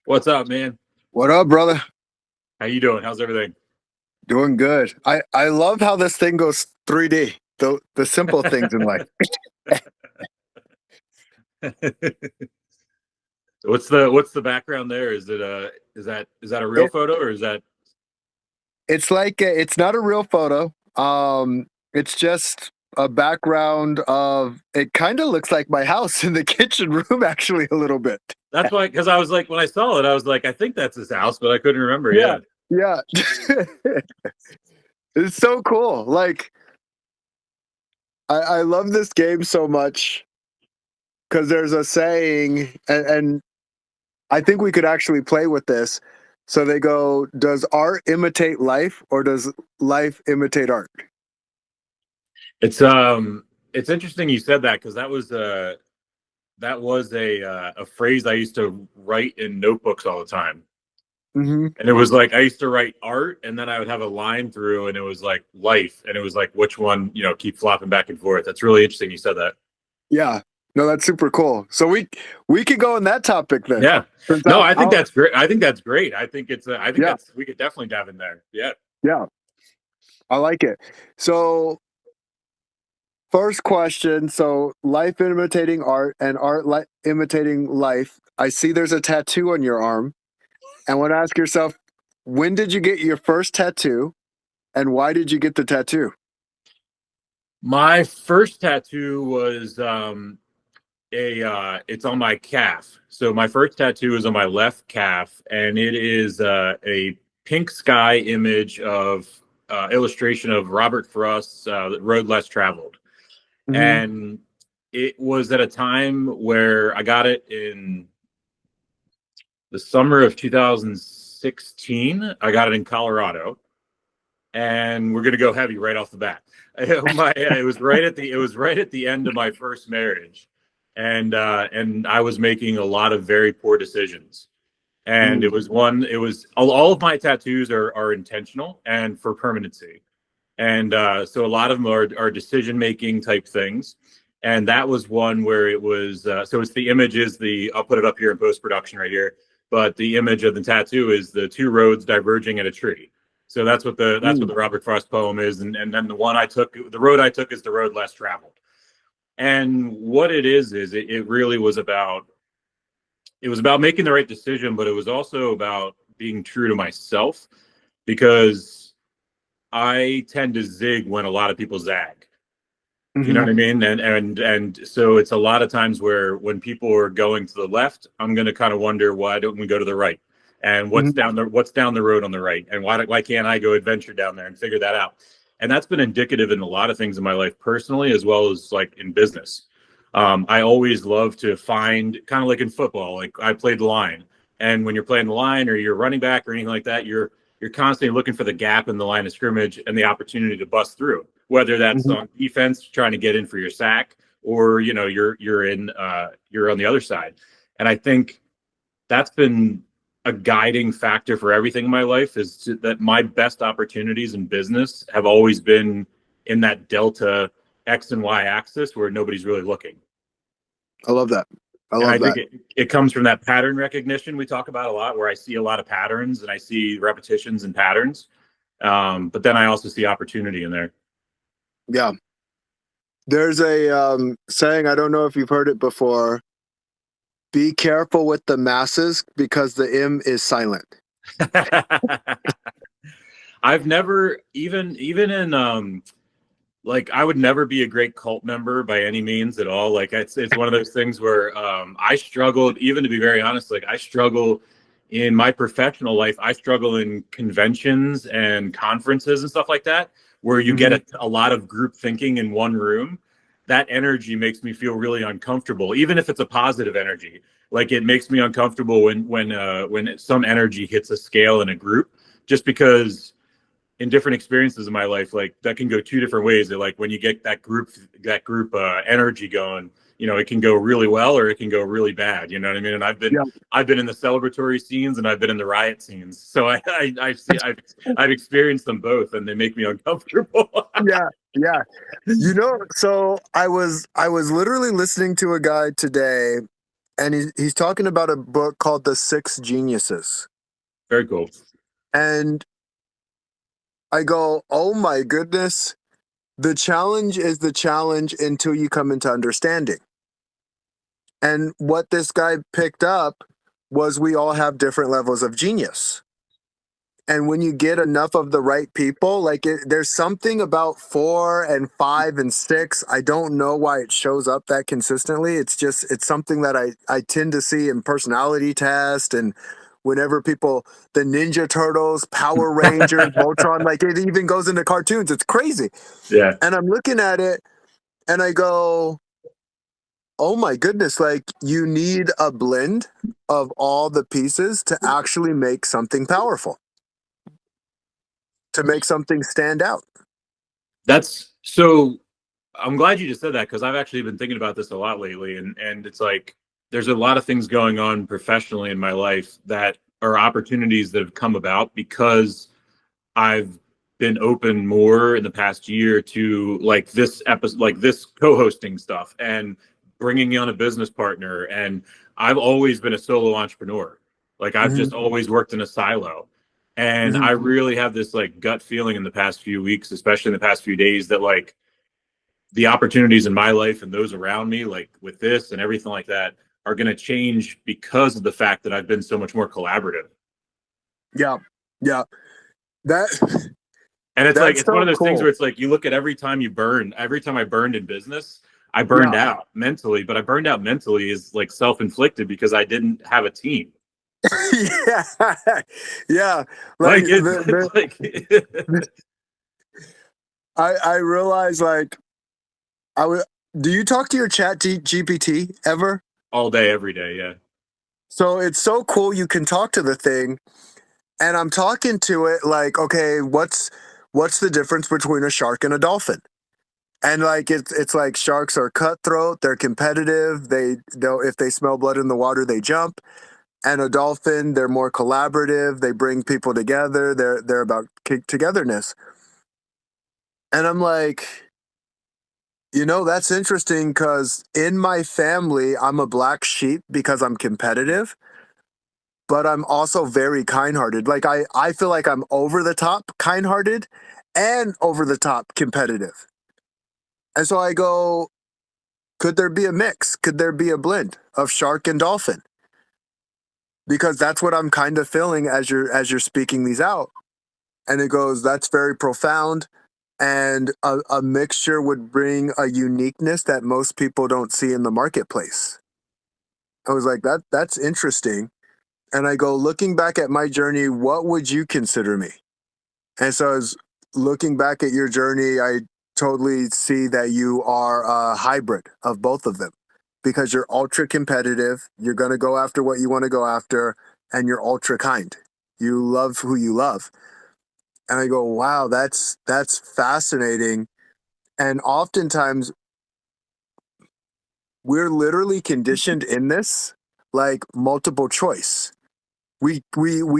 What's up, man? What up, brother? How you doing? How's everything? Doing good. I love how this thing goes 3D. The simple things in life. What's the background there? Is it is that a real It, photo or is that it's like it's not a real photo. It's just a background of it. Kind of looks like my house in the kitchen room, actually, a little bit. that's why? Because I was like, when I saw it, I was like, I think that's his house, but I couldn't remember. Yeah, Yeah, yeah. It's so cool. Like I love this game so much because there's a saying, and I think we could actually play with this. So they go, does art imitate life or does life imitate art? it's interesting you said that because that was a phrase I used to write in notebooks all the time. Hmm. And it was like I used to write art, and then I would have a line through, and it was like life, and it was like which one, keep flopping back and forth. That's really interesting. You said that. Yeah. No, that's super cool. So we could go on that topic then. Yeah. 'Cause No, I think that's great. I think that's great. I think yeah, that's we could definitely dive in there. Yeah. yeah, I like it. So first question. So life imitating art and art imitating life. I see there's a tattoo on your arm. And want to ask yourself, when did you get your first tattoo and why did you get the tattoo? My first tattoo was it's on my calf. So my first tattoo is on my left calf, and it is a pink sky image of illustration of Robert Frost's Road Less Traveled. Hmm. And it was at a time where I got it in the summer of 2016. I got it in Colorado, and we're gonna go heavy right off the bat. It was right at the end of my first marriage, and I was making a lot of very poor decisions. And it was all of my tattoos are intentional and for permanency, and so a lot of them are decision making type things. And that was one where it was so it's the image is the I'll put it up here in post production right here, but the image of the tattoo is the two roads diverging at a tree. So that's what the Robert Frost poem is. And then the road I took is the road less traveled. And what it is it really was about making the right decision, but it was also about being true to myself, because I tend to zig when a lot of people zag. You know Hmm. what I mean? And so it's a lot of times where when people are going to the left, I'm going to kind of wonder, why don't we go to the right? And Hmm. what's down the road on the right? And why can't I go adventure down there and figure that out? And that's been indicative in a lot of things in my life personally, as well as like in business. I always love to find, kind of like in football, like I played the line. And when you're playing the line or you're running back or anything like that, you're constantly looking for the gap in the line of scrimmage and the opportunity to bust through, whether that's Hmm. on defense trying to get in for your sack, or you're on the other side. And I think that's been a guiding factor for everything in my life, that my best opportunities in business have always been in that delta X and Y axis where nobody's really looking. I love that. I And I love think that. it comes from that pattern recognition we talk about a lot, where I see a lot of patterns and I see repetitions and patterns. But then I also see opportunity in there. Yeah. There's a saying, I don't know if you've heard it before. Be careful with the masses because the M is silent. I've never even in like I would never be a great cult member by any means at all. Like it's one of those things where I struggled, even to be very honest, like I struggle in my professional life. I struggle in conventions and conferences and stuff like that, where you get Hmm. a lot of group thinking in one room. That energy makes me feel really uncomfortable, even if it's a positive energy. Like it makes me uncomfortable when some energy hits a scale in a group, just because in different experiences in my life, like that can go two different ways. Like when you get that group energy going, it can go really well or it can go really bad. You know what I mean? And Yeah. I've been in the celebratory scenes and I've been in the riot scenes. So I've experienced them both, and they make me uncomfortable. Yeah. Yeah. So I was literally listening to a guy today, and he's talking about a book called The Six Geniuses. Very cool. And I go, oh my goodness, the challenge is the challenge until you come into understanding. And what this guy picked up was we all have different levels of genius. And when you get enough of the right people, like there's something about 4 and 5 and 6. I don't know why it shows up that consistently. It's something that I tend to see in personality test and whenever people, the Ninja Turtles, Power Rangers, Voltron, like it even goes into cartoons. It's crazy. Yeah. And I'm looking at it and I go, oh my goodness, like you need a blend of all the pieces to actually make something powerful, to make something stand out. That's so I'm glad you just said that because I've actually been thinking about this a lot lately. And it's like there's a lot of things going on professionally in my life that are opportunities that have come about because I've been open more in the past year to like this episode, like this co-hosting stuff and bringing on a business partner. And I've always been a solo entrepreneur. Like I've Mm-hmm. just always worked in a silo. And Mm-hmm. I really have this like gut feeling in the past few weeks, especially in the past few days, that like the opportunities in my life and those around me, like with this and everything like that, are going to change because of the fact that I've been so much more collaborative. Yeah. Yeah. That And it's like, that's it's one of so those things cool. where it's like, you look at every time I burned in business, I burned Yeah. out mentally, but I burned out mentally is like self-inflicted because I didn't have a team. Yeah. Yeah. Like Like it's like I realize like I would do you talk to your GPT ever? all day, every day. Yeah. So it's so cool you can talk to the thing and I'm talking to it like, okay, what's the difference between a shark and a dolphin? And like it's like sharks are cutthroat, they're competitive, they'll if they smell blood in the water, they jump. And a dolphin, they're more collaborative, they bring people together, they're about togetherness. And I'm like, that's interesting because in my family, I'm a black sheep because I'm competitive, but I'm also very kind hearted. Like, I feel like I'm over the top kind hearted and over the top competitive. And so I go, could there be a mix? Could there be a blend of shark and dolphin? Because that's what I'm kind of feeling as you're speaking these out. And it goes, that's very profound. And a mixture would bring a uniqueness that most people don't see in the marketplace. I was like, that's interesting. And I go, looking back at my journey, what would you consider me? And so as looking back at your journey, I totally see that you are a hybrid of both of them because you're ultra competitive. You're going to go after what you want to go after, and you're ultra kind. You love who you love. And I go, wow, that's fascinating. And oftentimes we're literally conditioned in this like multiple choice. We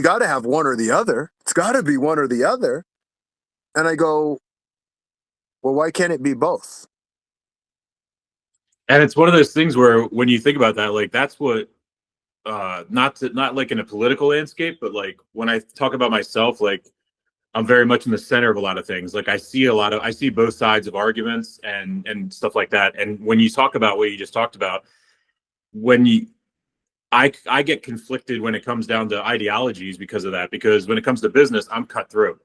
got to have one or the other. It's got to be one or the other. And I go, well, why can't it be both? And it's one of those things where when you think about that, like that's what not like in a political landscape, but like when I talk about myself, like I'm very much in the center of a lot of things. Like I see both sides of arguments and stuff like that. And when you talk about what you just talked about, when you I get conflicted when it comes down to ideologies because of that. Because when it comes to business, I'm cutthroat.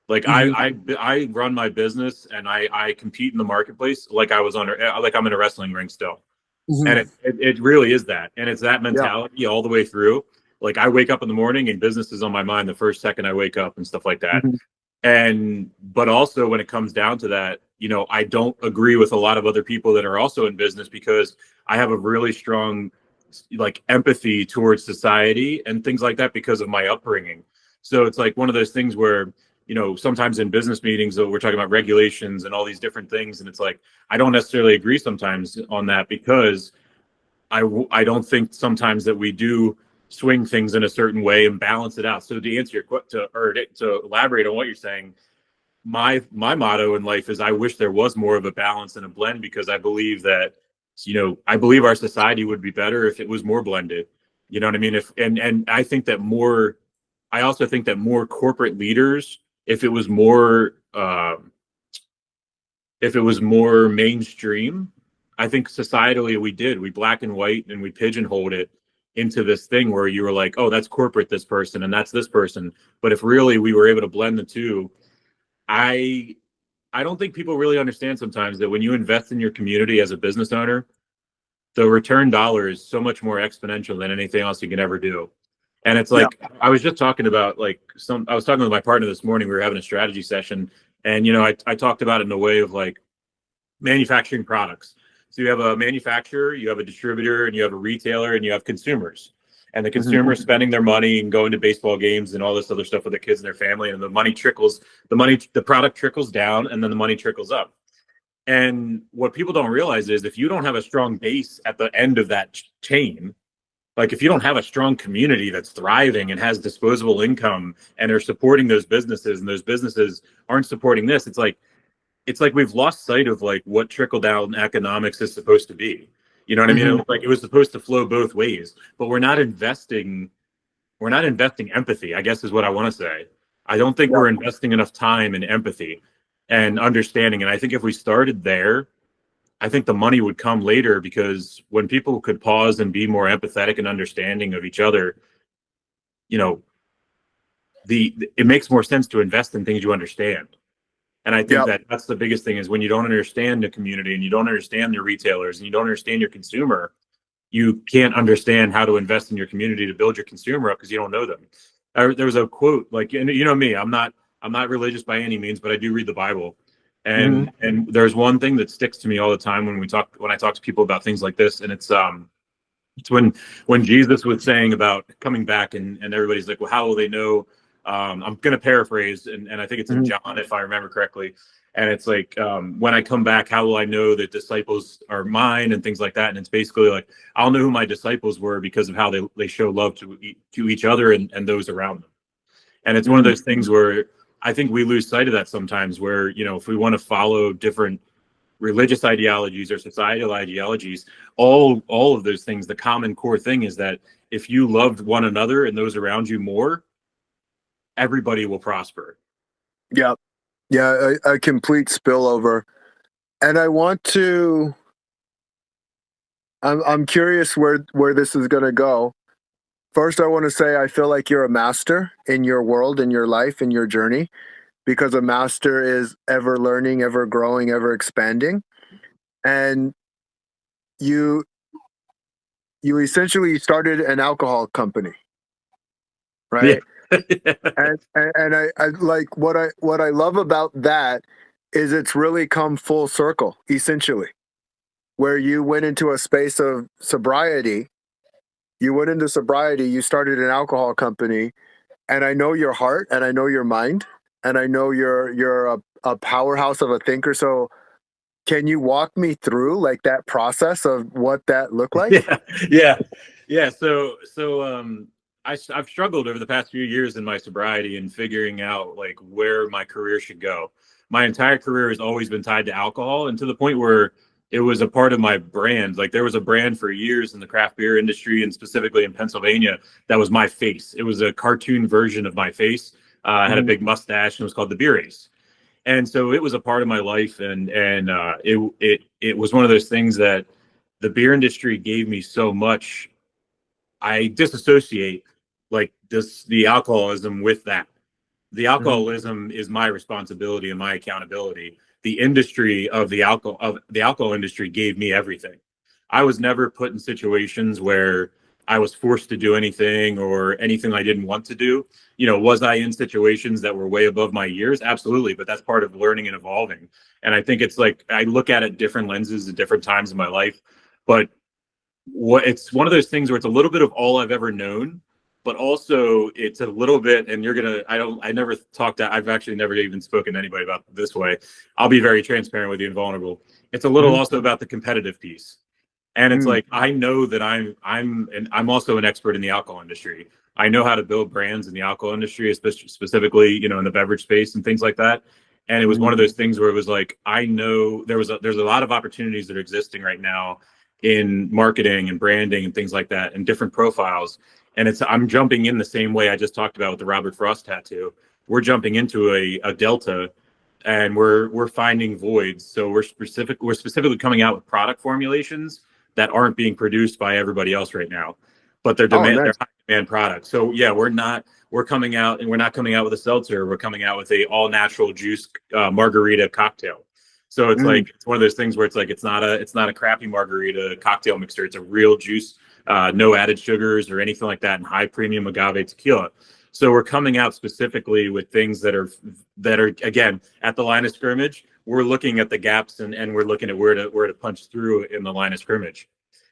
Like Mm-hmm. I run my business and I compete in the marketplace like like I'm in a wrestling ring still. And Mm-hmm. it really is that. And it's that Yeah. mentality all the way through. Like I wake up in the morning and business is on my mind the first second I wake up and stuff like that. Mm-hmm. And but also when it comes down to that, I don't agree with a lot of other people that are also in business because I have a really strong like empathy towards society and things like that because of my upbringing. So it's like one of those things where sometimes in business meetings we're talking about regulations and all these different things, and it's like I don't necessarily agree sometimes on that because I don't think sometimes that we do swing things in a certain way and balance it out. So to answer your question, to elaborate on what you're saying, my motto in life is I wish there was more of a balance and a blend because I believe that I believe our society would be better if it was more blended. You know what I mean? And I think that I also think that more corporate leaders, if it was more mainstream, I think societally we black and white and we pigeonholed it into this thing where you were like, oh, that's corporate, this person, and that's this person. But if really we were able to blend the two, I I don't think people really understand sometimes that when you invest in your community as a business owner, the return dollar is so much more exponential than anything else you can ever do. And it's Yeah. like I was just talking about I was talking with my partner this morning. We were having a strategy session, and I talked about it in a way of like manufacturing products. So you have a manufacturer, you have a distributor, and you have a retailer, and you have consumers. And the consumer spending their money and going to baseball games and all this other stuff with their kids and their family, and the product trickles down, and then the money trickles up. And what people don't realize is if you don't have a strong base at the end of that chain, like if you don't have a strong community that's thriving and has disposable income and are supporting those businesses, and those businesses aren't supporting this, it's like we've lost sight of like what trickle down economics is supposed to be. You know what I mean? Like it was supposed to flow both ways, but we're not investing empathy, I guess is what I want to say. I don't think we're investing enough time in empathy and understanding. And I think if we started there, I think the money would come later, because when people could pause and be more empathetic and understanding of each other, you know, it makes more sense to invest in things you understand. And I think that that's the biggest thing, is when you don't understand the community and you don't understand your retailers and you don't understand your consumer, you can't understand how to invest in your community to build your consumer up, because you don't know them. There was a quote, like, you know me, I'm not religious by any means, but I do read the Bible. And there's one thing that sticks to me all the time when I talk to people about things like this, and it's when Jesus was saying about coming back, and everybody's like, well, how will they know? I'm going to paraphrase, and I think it's in John, if I remember correctly. And it's like, when I come back, how will I know that disciples are mine, and things like that. And it's basically like, I'll know who my disciples were because of how they show love to each other and those around them. And it's one of those things where I think we lose sight of that sometimes, where, if we want to follow different religious ideologies or societal ideologies, all of those things, the common core thing is that if you loved one another and those around you more, everybody will prosper. Yeah. Yeah. A complete spillover. And I'm curious where this is going to go. First, I want to say I feel like you're a master in your world, in your life, in your journey, because a master is ever learning, ever growing, ever expanding. And you essentially started an alcohol company, right? Yeah. And I like what I love about that is it's really come full circle, essentially, where you went into a space of sobriety. You went into sobriety, you started an alcohol company, and I know your heart and I know your mind and I know you're a powerhouse of a thinker. So can you walk me through like that process of what that looked like? Yeah. So I've struggled over the past few years in my sobriety and figuring out like where my career should go. My entire career has always been tied to alcohol, and to the point where it was a part of my brand. Like there was a brand for years in the craft beer industry, and specifically in Pennsylvania, that was my face. It was a cartoon version of my face. I had a big mustache, and it was called the Beer Ace. And so it was a part of my life, and it was one of those things that the beer industry gave me so much. I disassociate like the alcoholism with that. The Mhm. alcoholism is my responsibility and my accountability. The industry of the alcohol industry gave me everything. I was never put in situations where I was forced to do anything or anything I didn't want to do. Was I in situations that were way above my years? Absolutely, but that's part of learning and evolving. And I think it's like I look at it different lenses at different times in my life, but it's one of those things where it's a little bit of all I've ever known, but also it's a little bit, and I've actually never even spoken to anybody about it this way. I'll be very transparent with you and vulnerable. It's a little also about the competitive piece. And it's like, I know that I'm also an expert in the alcohol industry. I know how to build brands in the alcohol industry, especially specifically, in the beverage space and things like that. And it was one of those things where it was like, I know there's a lot of opportunities that are existing right now in marketing and branding and things like that, and different profiles. And I'm jumping in the same way I just talked about with the Robert Frost tattoo. We're jumping into a delta, and we're finding voids. So we're specifically coming out with product formulations that aren't being produced by everybody else right now, but they're Oh, they're nice. high demand products. So yeah, we're coming out, and we're not coming out with a seltzer. We're coming out with a all natural juice margarita cocktail. So it's Mm, like it's one of those things where it's not a crappy margarita cocktail mixer. It's a real juice, no added sugars or anything like that, and high premium agave tequila. So we're coming out specifically with things that are again at the line of scrimmage. We're looking at the gaps, and we're looking at where to punch through in the line of scrimmage.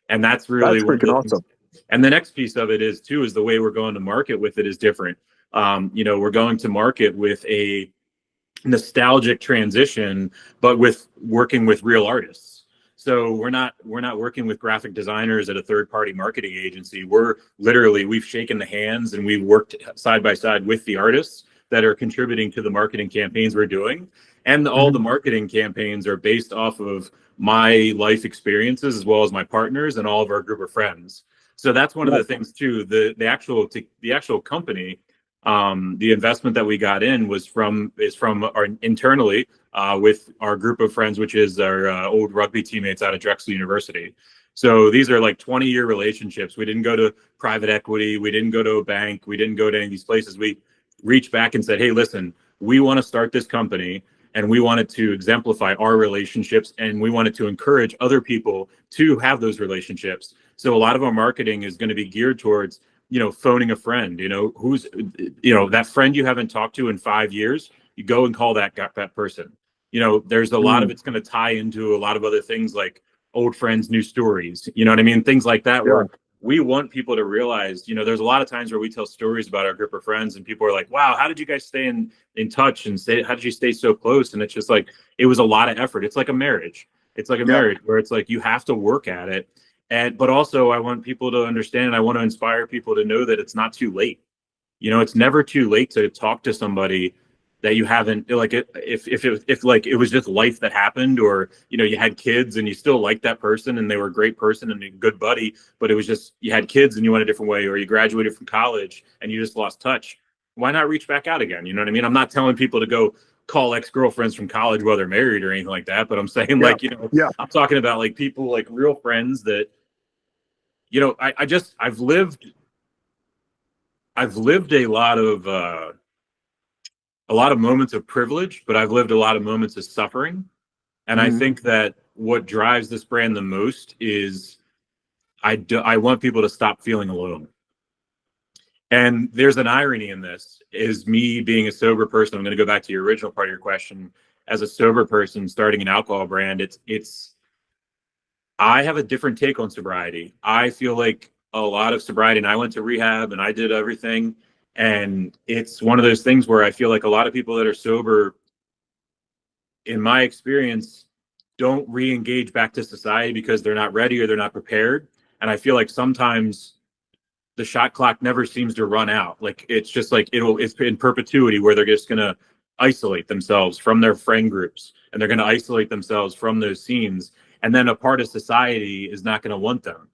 And that's really that's one of freaking the things. awesome. And the next piece of it is too is the way we're going to market with it is different. We're going to market with a nostalgic transition, but with working with real artists. So we're not working with graphic designers at a third party marketing agency. We've shaken the hands, and we've worked side by side with the artists that are contributing to the marketing campaigns we're doing. And all the Mhm. marketing campaigns are based off of my life experiences as well as my partners and all of our group of friends. So that's one of Yeah. the things too. The actual company, the investment that we got in is from our internally, with our group of friends, which is our old rugby teammates out of Drexel University. So these are like 20-year relationships. We didn't go to private equity. We didn't go to a bank. We didn't go to any of these places. We reached back and said, hey, listen, we want to start this company, and we wanted to exemplify our relationships, and we wanted to encourage other people to have those relationships. So a lot of our marketing is going to be geared towards phoning a friend, who's, that friend you haven't talked to in 5 years, you go and call that person. There's a lot of Mm, it's going to tie into a lot of other things like old friends, new stories, you know what I mean? Things like that, yeah. where we want people to realize, there's a lot of times where we tell stories about our group of friends, and people are like, wow, how did you guys stay in touch, and how did you stay so close? And it's just like, it was a lot of effort. It's like a marriage. It's like a Yeah. marriage where it's like, you have to work at it. But also I want people to understand, I want to inspire people to know that it's not too late. It's never too late to talk to somebody that you haven't, like, if like it was just life that happened, or you had kids and you still like that person and they were a great person and a good buddy, but it was just you had kids and you went a different way, or you graduated from college and you just lost touch. Why not reach back out again? You know what I mean? I'm not telling people to go call ex-girlfriends from college while they're married or anything like that, but I'm saying, Yeah. like, Yeah. I'm talking about like people, like real friends that, I've lived a lot of moments of privilege, but I've lived a lot of moments of suffering. And I Mhm. think that what drives this brand the most is I want people to stop feeling alone. And there's an irony in this, is me being a sober person. I'm going to go back to your original part of your question. As a sober person starting an alcohol brand, I have a different take on sobriety. I feel like a lot of sobriety, and I went to rehab and I did everything. And it's one of those things where I feel like a lot of people that are sober, in my experience, don't re-engage back to society because they're not ready or they're not prepared. And I feel like sometimes the shot clock never seems to run out. Like, it's just like it's in perpetuity, where they're just going to isolate themselves from their friend groups, and they're going to isolate themselves from those scenes. And then a part of society is not going to want them.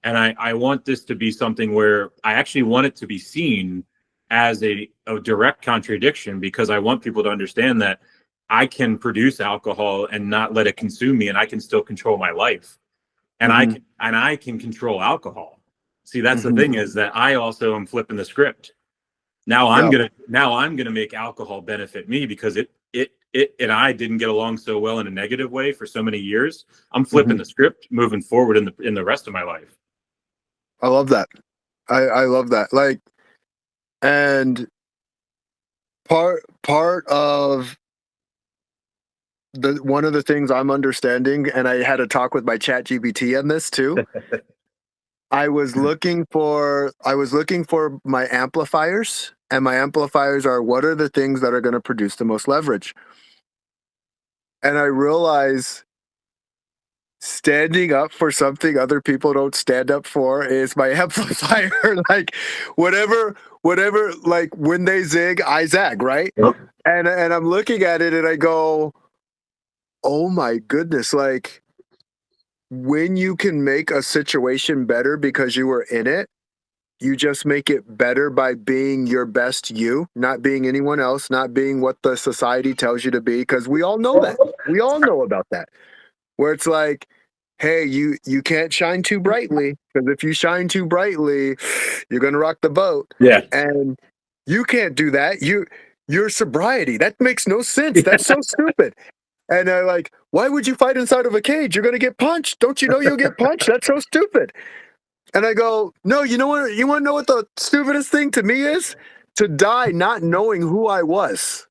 And I want this to be something where I actually want it to be seen as a direct contradiction, because I want people to understand that I can produce alcohol and not let it consume me, and I can still control my life, and I Mhm. can and I can control alcohol. See, that's the Mhm. thing, is that I also am flipping the script. Now I'm gonna make alcohol benefit me, because it and I didn't get along so well in a negative way for so many years. I'm flipping Mhm. the script moving forward in the rest of my life. I love that. I love that. Like, and part of the one of the things I'm understanding, and I had a talk with my chat GPT on this too. I was looking for my amplifiers, and my amplifiers are, what are the things that are going to produce the most leverage? And I realize standing up for something other people don't stand up for is my amplifier. Like, whatever, like, when they zig, I zag, right? Yep. And I'm looking at it and I go, oh my goodness, like, when you can make a situation better because you were in it, you just make it better by being your best you, not being anyone else, not being what the society tells you to be. Because we all know that. We all know about that. Where it's like, hey, you can't shine too brightly, because if you shine too brightly, you're gonna rock the boat. Yeah. And you can't do that. Your sobriety, that makes no sense. That's so stupid. And they're like, why would you fight inside of a cage? You're gonna get punched. Don't you know you'll get punched? That's so stupid. And I go, no, you know what? You want to know what the stupidest thing to me is? To die not knowing who I was.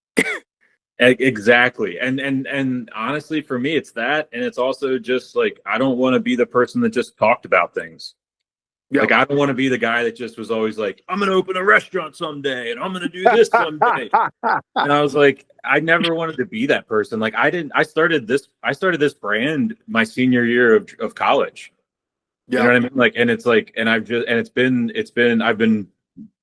Exactly. And honestly, for me, it's that. And it's also just like, I don't want to be the person that just talked about things. Yep. Like, I don't want to be the guy that just was always like, I'm going to open a restaurant someday and I'm going to do this someday. And I was like, I never wanted to be that person. Like, I started this brand my senior year of college. You know what I mean? Like, and it's like, and I've been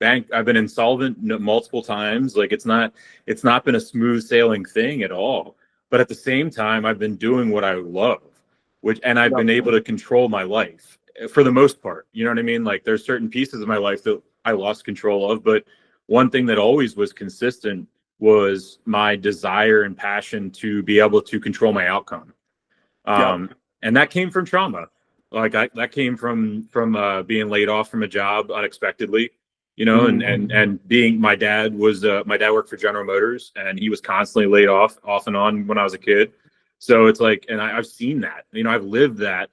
I've been insolvent multiple times. Like, it's not been a smooth sailing thing at all. But at the same time, I've been doing what I love, and I've been able to control my life for the most part. You know what I mean? Like, there's certain pieces of my life that I lost control of, but one thing that always was consistent was my desire and passion to be able to control my outcome. And that came from trauma. Like, that came from being laid off from a job unexpectedly, you know, and being, my dad worked for General Motors, and he was constantly laid off and on when I was a kid. So it's like, and I've seen that, you know, I've lived that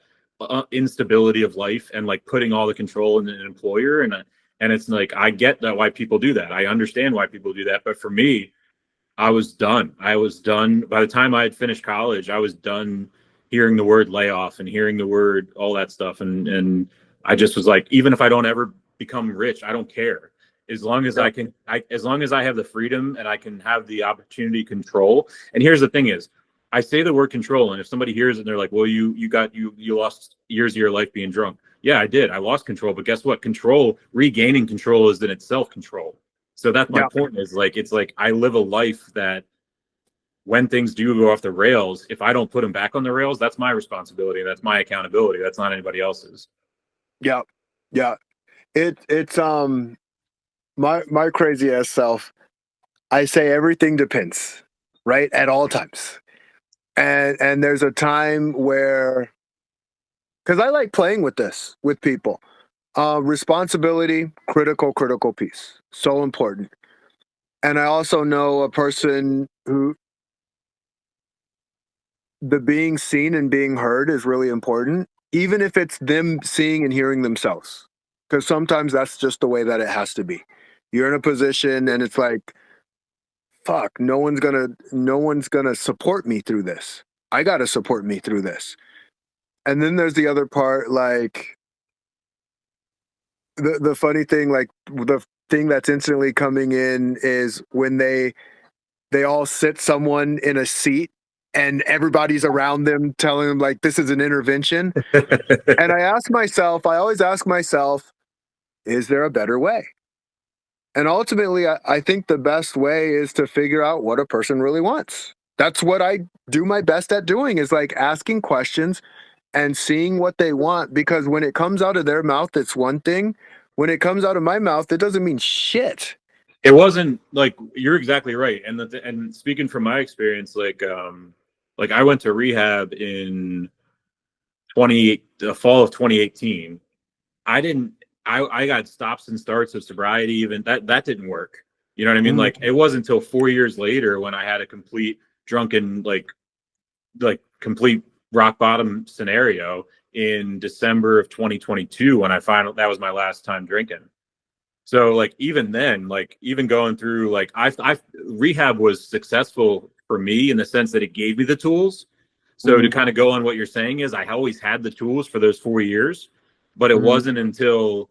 instability of life and like putting all the control in an employer. And it's like, I get that why people do that. I understand why people do that. But for me, I was done. By the time I had finished college, I was done hearing the word layoff and hearing the word all that stuff. And I just was like, even if I don't ever become rich, I don't care. As long as as long as I have the freedom and I can have the opportunity to control. And here's the thing is, I say the word control, and if somebody hears it and they're like, well, you lost years of your life being drunk. Yeah, I did. I lost control. But guess what? Regaining control is in itself control. So that's my point, is like, it's like, I live a life that when things do go off the rails, if I don't put them back on the rails, that's my responsibility. That's my accountability. That's not anybody else's. Yeah. Yeah. It's my crazy ass self. I say everything depends, right? At all times. And there's a time where, because I like playing with this with people. Responsibility, critical piece. So important. And I also know a person who, the being seen and being heard is really important, even if it's them seeing and hearing themselves. Because sometimes that's just the way that it has to be. You're in a position and it's like, fuck, no one's gonna support me through this. I gotta support me through this. And then there's the other part, like the funny thing, like the thing that's instantly coming in is when they all sit someone in a seat and everybody's around them telling them like this is an intervention. And I always ask myself, is there a better way? And ultimately, I think the best way is to figure out what a person really wants. That's what I do my best at doing, is like asking questions and seeing what they want. Because when it comes out of their mouth, it's one thing. When it comes out of my mouth, it doesn't mean shit. It wasn't like, you're exactly right. And speaking from my experience, like I went to rehab in the fall of 2018. I got stops and starts of sobriety. Even that didn't work. You know what I mean? Like, it wasn't until 4 years later when I had a complete drunken, like complete rock bottom scenario in December of 2022 when that was my last time drinking. So like, even then, like, even going through, like, I rehab was successful for me in the sense that it gave me the tools. So to kind of go on what you're saying is, I always had the tools for those 4 years, but it wasn't until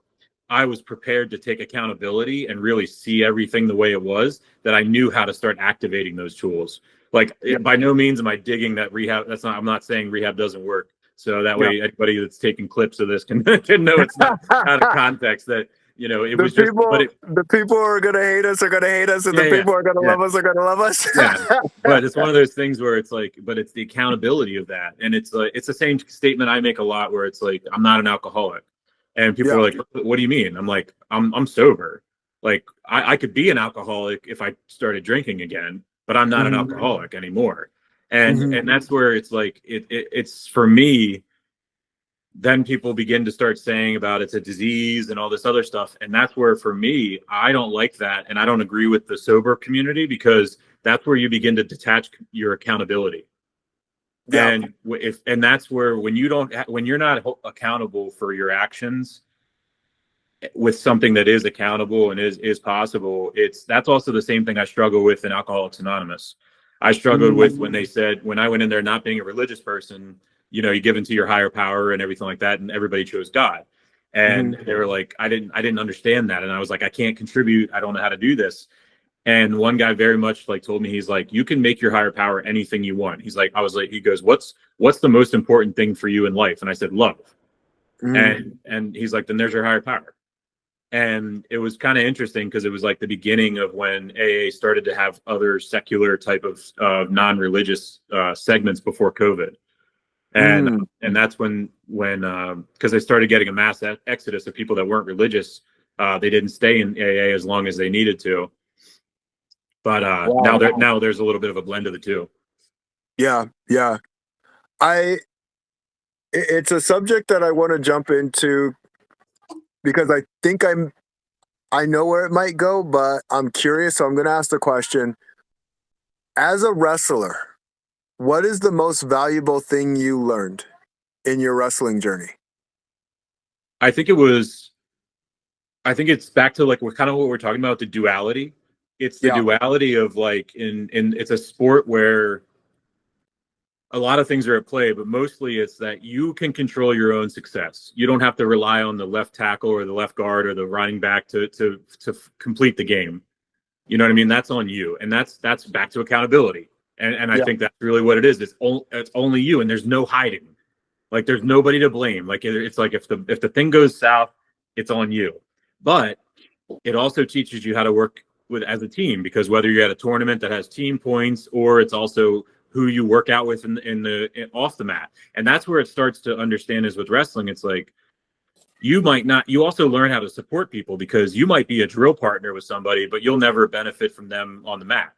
I was prepared to take accountability and really see everything the way it was that I knew how to start activating those tools. Like, by no means am I digging that rehab. I'm not saying rehab doesn't work. So that way, anybody that's taking clips of this can know it's not out of context. That It was just, but it, the people who are gonna hate us are gonna hate us, and yeah, the yeah, people who are gonna yeah, love us are gonna love us. yeah. But it's one of those things where it's like, but it's the accountability of that, and it's like it's the same statement I make a lot, where it's like, I'm not an alcoholic, and people Yeah. are like, what do you mean? I'm like, I'm sober. Like I could be an alcoholic if I started drinking again, but I'm not an Hmm. alcoholic anymore. And Hmm. and that's where it's like it's for me, then people begin to start saying about it's a disease and all this other stuff. And that's where, for me, I don't like that. And I don't agree with the sober community, because that's where you begin to detach your accountability. Yeah. And that's where, when you don't, when you're not accountable for your actions with something that is accountable and is possible, that's also the same thing I struggle with in Alcoholics Anonymous. I struggled with when they said, when I went in there not being a religious person, you give into your higher power and everything like that, and everybody chose God. Hmm. And they were like, I didn't understand that. And I was like, I can't contribute. I don't know how to do this. And one guy very much like told me, he's like, you can make your higher power anything you want. He's like, I was like, he goes, what's the most important thing for you in life? And I said, love. Hmm. And he's like, then there's your higher power. And it was kind of interesting, because it was like the beginning of when AA started to have other secular type of non-religious segments before COVID. and Hmm. and that's when because they started getting a mass exodus of people that weren't religious. They didn't stay in AA as long as they needed to, but now Wow. there's a little bit of a blend of the two. Yeah. Yeah. I it's a subject that I want to jump into because I think I know where it might go, but I'm curious, so I'm going to ask the question. As a wrestler, what is the most valuable thing you learned in your wrestling journey? I think it was I think it's back to like what kind of what we're talking about, the duality. It's the Yeah. duality of like, in it's a sport where a lot of things are at play, but mostly it's that you can control your own success. You don't have to rely on the left tackle or the left guard or the running back to complete the game. You know what I mean? That's on you, and that's back to accountability. And I Yeah. think that's really what it is. It's only you, and there's no hiding. Like, there's nobody to blame. Like, it's like, if the thing goes south, it's on you. But it also teaches you how to work with as a team, because whether you're at a tournament that has team points, or it's also who you work out with in off the mat. And that's where it starts to understand, is with wrestling. It's like, you might not, you also learn how to support people, because you might be a drill partner with somebody, but you'll never benefit from them on the mat.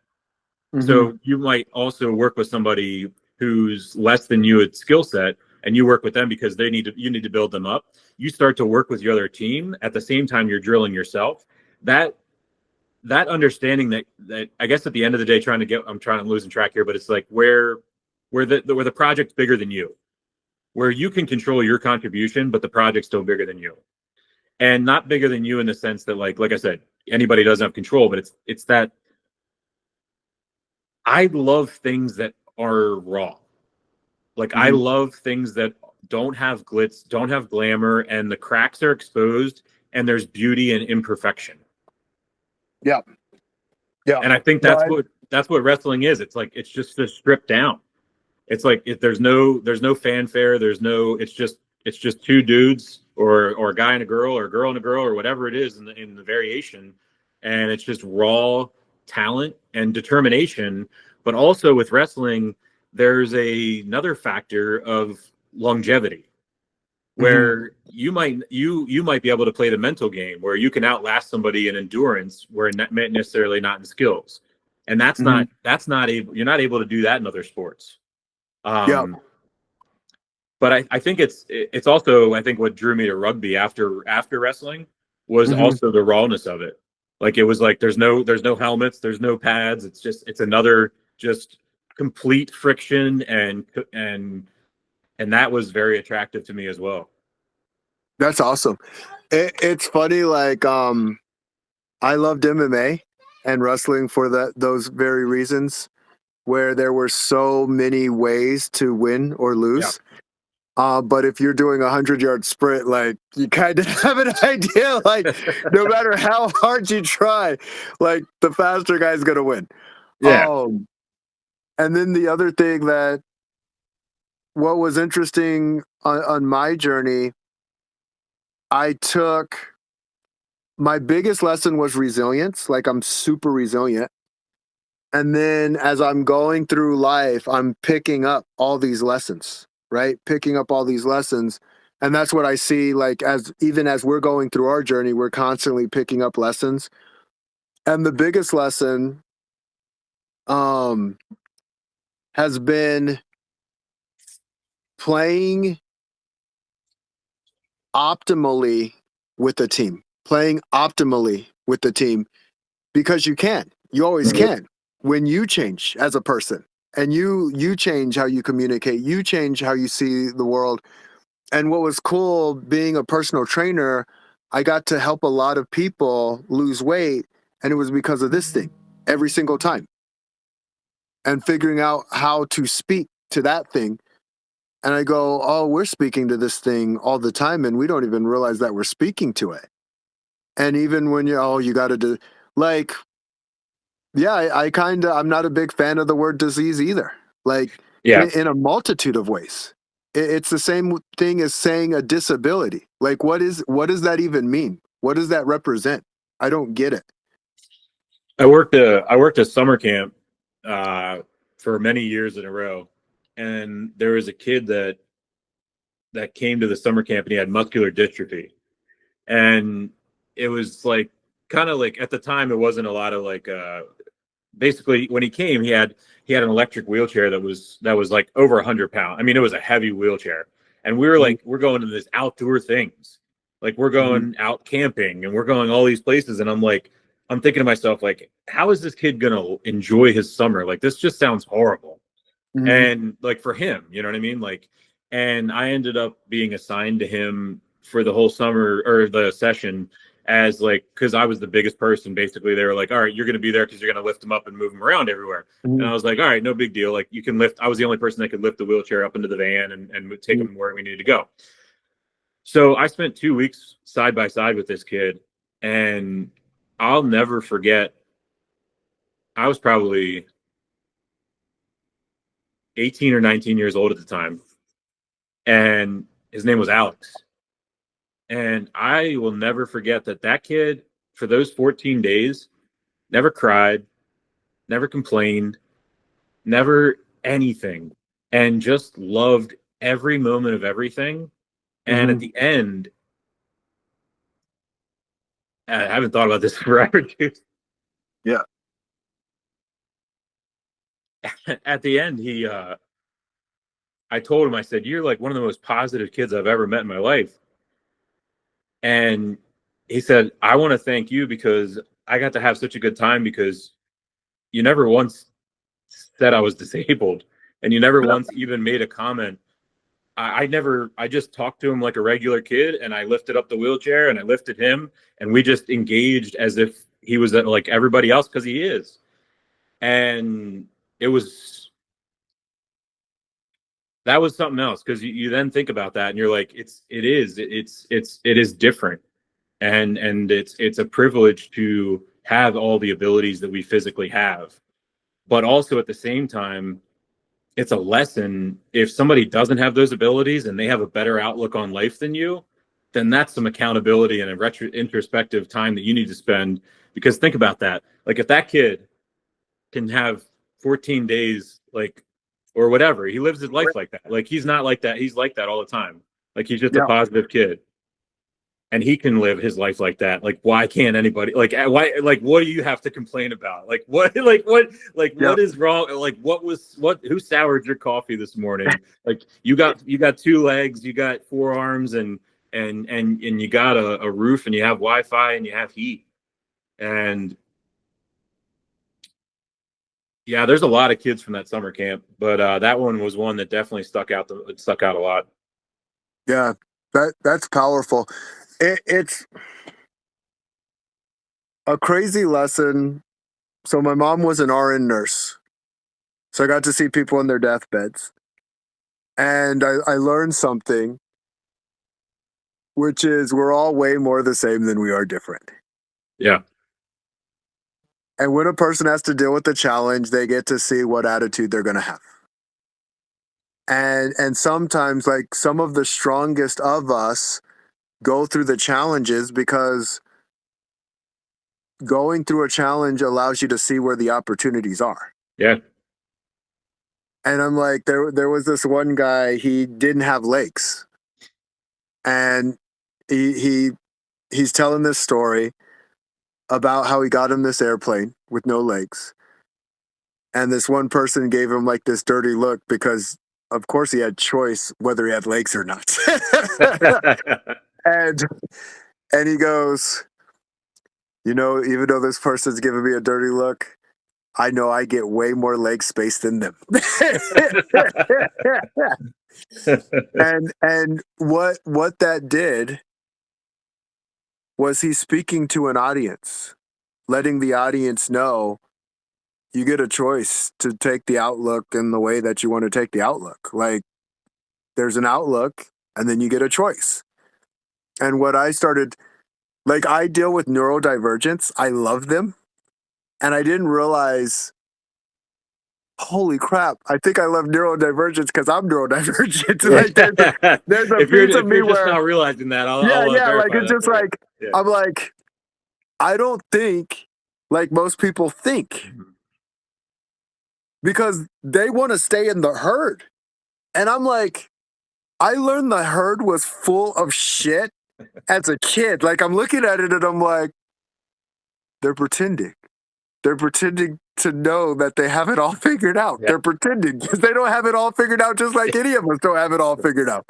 Hmm. So you might also work with somebody who's less than you at skill set, and you work with them because you need to build them up. You start to work with your other team at the same time you're drilling yourself. That understanding, that I guess at the end of the day, I'm trying to losing track here, but it's like, where the project's bigger than you, where you can control your contribution, but the project's still bigger than you. And not bigger than you in the sense that, like I said, anybody doesn't have control, but it's that I love things that are raw. Like, I Hmm. love things that don't have glitz, don't have glamour, and the cracks are exposed, and there's beauty and imperfection. Yeah. Yeah. And I think No, that's what wrestling is. It's like, it's just this stripped down. It's like, if there's no fanfare, it's just two dudes, or a guy and a girl, or a girl and a girl, or whatever it is in the variation, and it's just raw talent and determination. But also with wrestling, there's another factor of longevity, hmm. where you might be able to play the mental game, where you can outlast somebody in endurance, where not necessarily not in skills. And Hmm. that's not able you're not able to do that in other sports. Yeah. Um but I think it's also, I think, what drew me to rugby after wrestling was Hmm. also the rawness of it. Like, it was like, there's no helmets, there's no pads. It's another just complete friction, and that was very attractive to me as well. That's awesome. It's funny, like I loved MMA and wrestling for those very reasons, where there were so many ways to win or Yeah. lose. But if you're doing 100-yard sprint, like, you kind of have an idea, like, no matter how hard you try, like, the faster guy's gonna win. Yeah. Um, and then the other thing that what was interesting on my journey, I took my biggest lesson was resilience. Like I'm super resilient. And then as I'm going through life, I'm picking up all these lessons, right? Picking up all these lessons. And that's what I see, like, as even as we're going through our journey, we're constantly picking up lessons. And the biggest lesson um, has been playing optimally with the team, playing optimally with the team, because you always can when you change as a person, and you change how you communicate, you change how you see the world. And what was cool being a personal trainer, I got to help a lot of people lose weight, and it was because of this thing every single time, and figuring out how to speak to that thing. And I go, oh, we're speaking to this thing all the time, and we don't even realize that we're speaking to it. And even when you got to do, like, yeah, I kind of, I'm not a big fan of the word disease either. Like, Yeah. in a multitude of ways, it's the same thing as saying a disability. Like, what does that even mean? What does that represent? I don't get it. I worked a summer camp for many years in a row, and there was a kid that came to the summer camp and he had muscular dystrophy, and it was like kind of like at the time it wasn't a lot of like basically when he came he had an electric wheelchair that was like over 100 pounds. I mean, it was a heavy wheelchair, and we were Mhm, like we're going to this outdoor things, like we're mhm, going out camping and we're going all these places, and I'm thinking to myself, like, how is this kid gonna enjoy his summer? Like, this just sounds horrible. mhm, And like for him, you know what I mean? Like, and I ended up being assigned to him for the whole summer or the session as like, because I was the biggest person. Basically, they were like, all right, you're going to be there because you're going to lift him up and move him around everywhere. And mhm, I was like, all right, no big deal. Like, you can lift. I was the only person that could lift the wheelchair up into the van and take mhm. him where we needed to go. So I spent 2 weeks side by side with this kid, and I'll never forget. I was probably 18 or 19 years old at the time, and his name was Alex. And I will never forget that kid, for those 14 days, never cried, never complained, never anything, and just loved every moment of everything. And at Mhm. the end, I haven't thought about this forever, dude. Yeah. At the end, I told him, I said, "You're like one of the most positive kids I've ever met in my life." And he said, "I want to thank you because I got to have such a good time because you never once said I was disabled, and you never Yeah. once even made a comment. I just talked to him like a regular kid, and I lifted up the wheelchair and I lifted him, and we just engaged as if he was like everybody else because he is." And it was that was something else because you then think about that and you're like, it is different, and it's a privilege to have all the abilities that we physically have, but also at the same time it's a lesson. If somebody doesn't have those abilities and they have a better outlook on life than you, then that's some accountability and a introspective time that you need to spend. Because think about that. Like, if that kid can have 14 days, like, or whatever, he lives his life like that. Like, he's not like that. He's like that all the time. Like, he's just a Yeah. positive kid, and he can live his life like that. Like, why can't anybody? Like, why? Like, what do you have to complain about? Like, what? Like, what? Like, Yeah. what is wrong? Like, what? Who soured your coffee this morning? Like, you got two legs, you got four arms, and you got a roof, and you have Wi-Fi, and you have heat. And yeah, there's a lot of kids from that summer camp, but that one was one that definitely stuck out. It stuck out a lot. Yeah. That's powerful. It's a crazy lesson. So my mom was an RN nurse. So I got to see people in their deathbeds. And I learned something, which is we're all way more the same than we are different. Yeah, And when a person has to deal with the challenge, they get to see what attitude they're going to have. And sometimes, like, some of the strongest of us go through the challenges because going through a challenge allows you to see where the opportunities are. Yeah. And I'm like, there was this one guy, he didn't have legs. And he's telling this story about how he got in this airplane with no legs. And this one person gave him like this dirty look because of course he had choice whether he had legs or not. and and he goes, you know, even though this person's giving me a dirty look, I know I get way more leg space than them. and what that did was he's speaking to an audience, letting the audience know you get a choice to take the outlook in the way that you want to take the outlook. Like there's an outlook and then you get a choice. And what I started, like I deal with neurodivergence. I love them. And I didn't realize, holy crap, I think I love neurodivergence because I'm neurodivergent. Like there's a if piece of if me you're just where, now realizing that, I'll yeah, like verify it's that just for you. like, Yeah. I'm like, I don't think like most people think because they want to stay in the herd. And I'm like, I learned the herd was full of shit as a kid. Like I'm looking at it and I'm like, they're pretending. They're pretending to know that they have it all figured out. Yeah. They're pretending because they don't have it all figured out, just like any of us don't have it all figured out.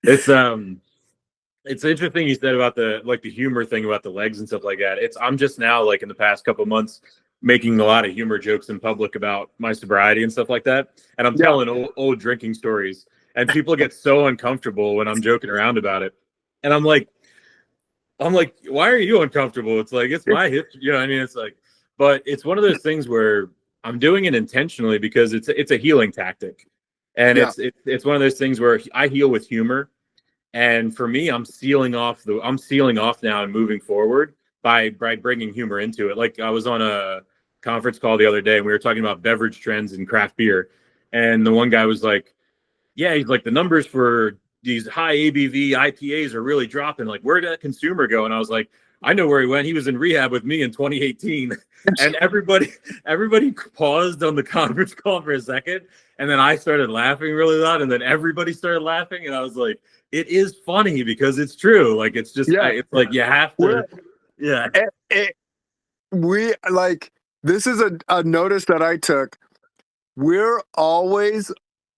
It's interesting you said about the humor thing about the legs and stuff like that. I'm just now like in the past couple of months making a lot of humor jokes in public about my sobriety and stuff like that. And I'm telling old drinking stories and people get so uncomfortable when I'm joking around about it. And I'm like, why are you uncomfortable? It's like, it's my hip, you know what I mean? It's like, but it's one of those things where I'm doing it intentionally because it's a healing tactic. And it's one of those things where I heal with humor. And for me, I'm sealing off now and moving forward by bringing humor into it. Like I was on a conference call the other day and we were talking about beverage trends and craft beer. And the one guy was like, yeah, he's like, the numbers for these high ABV IPAs are really dropping. Like, where'd that consumer go? And I was like, I know where he went. He was in rehab with me in 2018. And everybody paused on the conference call for a second. And then I started laughing really loud. And then everybody started laughing. And I was like, it is funny because it's true. Like, it's just, it's like, you have to. We like, this is a notice that I took. We're always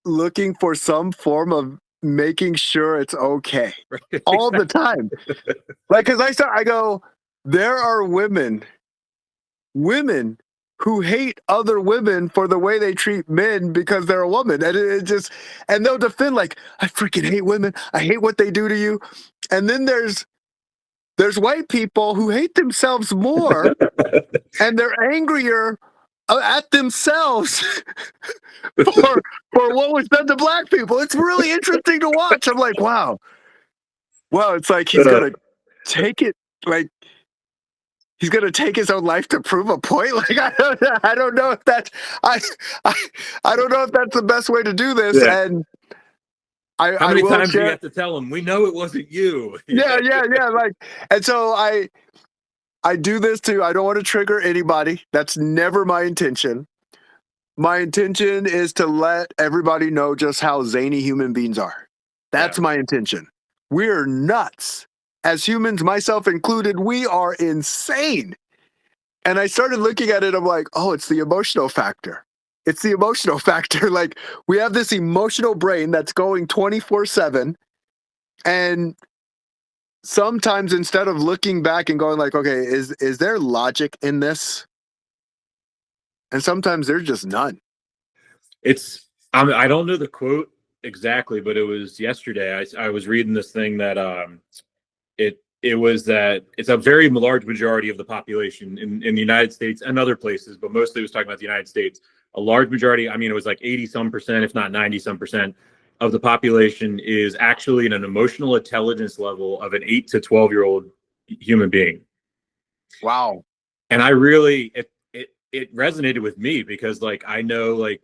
looking for some form of making sure it's okay all the time. Like, cause I go, there are women who hate other women for the way they treat men because they're a woman. And and they'll defend like, I freaking hate women. I hate what they do to you. And then there's white people who hate themselves more and they're angrier at themselves for what was done to black people. It's really interesting to watch. I'm like, wow, it's like he's gonna take it, like he's gonna take his own life to prove a point. Like I don't know if that's I don't know if that's the best way to do this. Yeah. And how many times do you have to tell him we know it wasn't you? Yeah. Like, and so I do this too. I don't want to trigger anybody. That's never my intention. My intention is to let everybody know just how zany human beings are. That's my intention. We're nuts. As humans, myself included, we are insane. And I started looking at it, I'm like, oh, it's the emotional factor. It's the emotional factor. Like, we have this emotional brain that's going 24/7. And sometimes instead of looking back and going like, okay, is there logic in this? And sometimes there's just none. I don't know the quote exactly, but it was yesterday. I was reading this thing that it was that it's a very large majority of the population in the United States and other places, but mostly it was talking about the United States. A large majority, I mean, it was like 80-some%, if not 90-some% of the population is actually in an emotional intelligence level of an 8 to 12-year-old human being. Wow. And I really, it resonated with me because like, I know like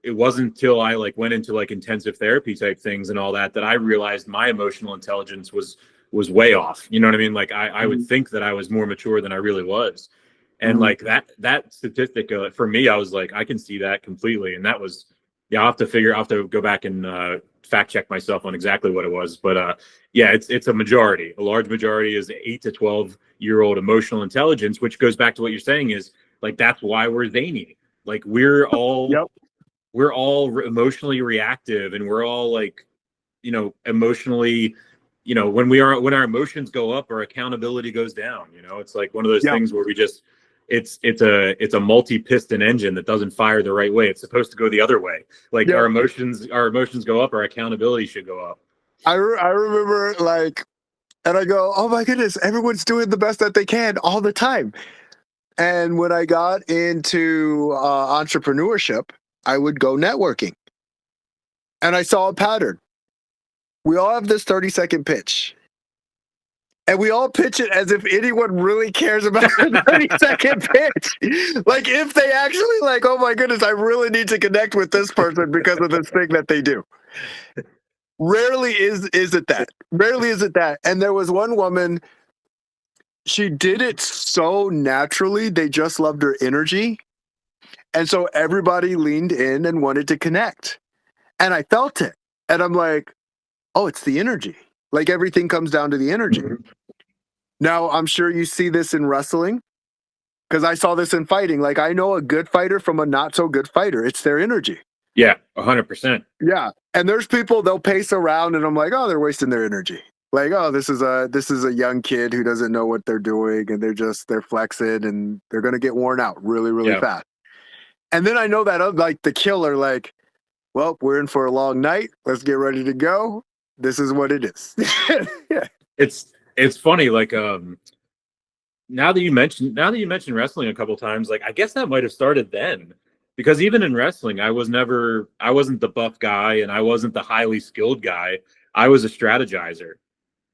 it wasn't until I like went into like intensive therapy type things and all that I realized my emotional intelligence was was way off. You know what I mean? Like I would think that I was more mature than I really was. And like that statistic for me, I was like, I can see that completely. And that was, yeah, I'll have to go back and fact check myself on exactly what it was. But yeah, it's a majority. A large majority is 8 to 12-year-old emotional intelligence, which goes back to what you're saying is like, that's why we're zany. Like we're all emotionally reactive, and we're all like, emotionally, when our emotions go up, our accountability goes down. It's like one of those things where we just, it's a multi-piston engine that doesn't fire the right way. It's supposed to go the other way. Like our emotions go up, our accountability should go up. I remember, like, and I go, oh my goodness, everyone's doing the best that they can all the time. And when I got into entrepreneurship, I would go networking. And I saw a pattern. We all have this 30-second pitch. And we all pitch it as if anyone really cares about the 30-second pitch. Like, if they actually, like, oh my goodness, I really need to connect with this person because of this thing that they do. Rarely is it that. Rarely is it that. And there was one woman, she did it so naturally. They just loved her energy. And so everybody leaned in and wanted to connect. And I felt it. And I'm like, oh, it's the energy. Like, everything comes down to the energy. Now, I'm sure you see this in wrestling, because I saw this in fighting. Like, I know a good fighter from a not so good fighter. It's their energy. Yeah, 100%. Yeah. And there's people, they'll pace around and I'm like, oh, they're wasting their energy. Like, oh, this is a young kid who doesn't know what they're doing, and they're flexing and they're going to get worn out really, really fast. And then I know that, like, the killer, like, well, we're in for a long night. Let's get ready to go. This is what it is. It's funny, like, now that you mentioned wrestling a couple times, like, I guess that might have started then, because even in wrestling, I wasn't the buff guy, and I wasn't the highly skilled guy. I was a strategizer.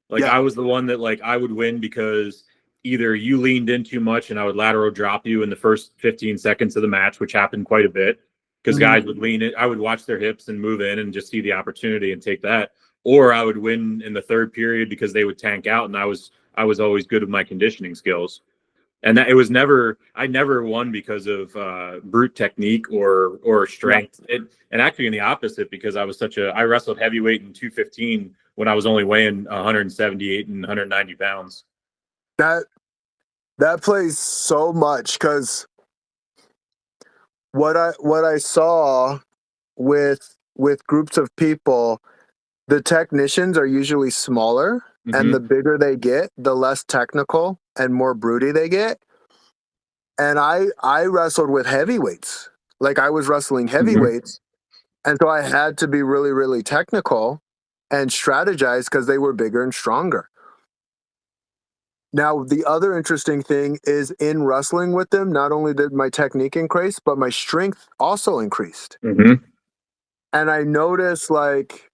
Like, I was the one that, like, I would win because either you leaned in too much and I would lateral drop you in the first 15 seconds of the match, which happened quite a bit, because guys would lean in. I would watch their hips and move in and just see the opportunity and take that. Or I would win in the third period because they would tank out, and I was always good with my conditioning skills. And that I never won because of brute technique or strength. And actually in the opposite, because I wrestled heavyweight in 215 when I was only weighing 178 and 190 pounds. That plays so much, because what I saw with groups of people, the technicians are usually smaller, and the bigger they get, the less technical and more broody they get. And I wrestled with heavyweights. Like, I was wrestling heavyweights. And so I had to be really, really technical and strategize because they were bigger and stronger. Now, the other interesting thing is, in wrestling with them, not only did my technique increase, but my strength also increased. And I noticed, like,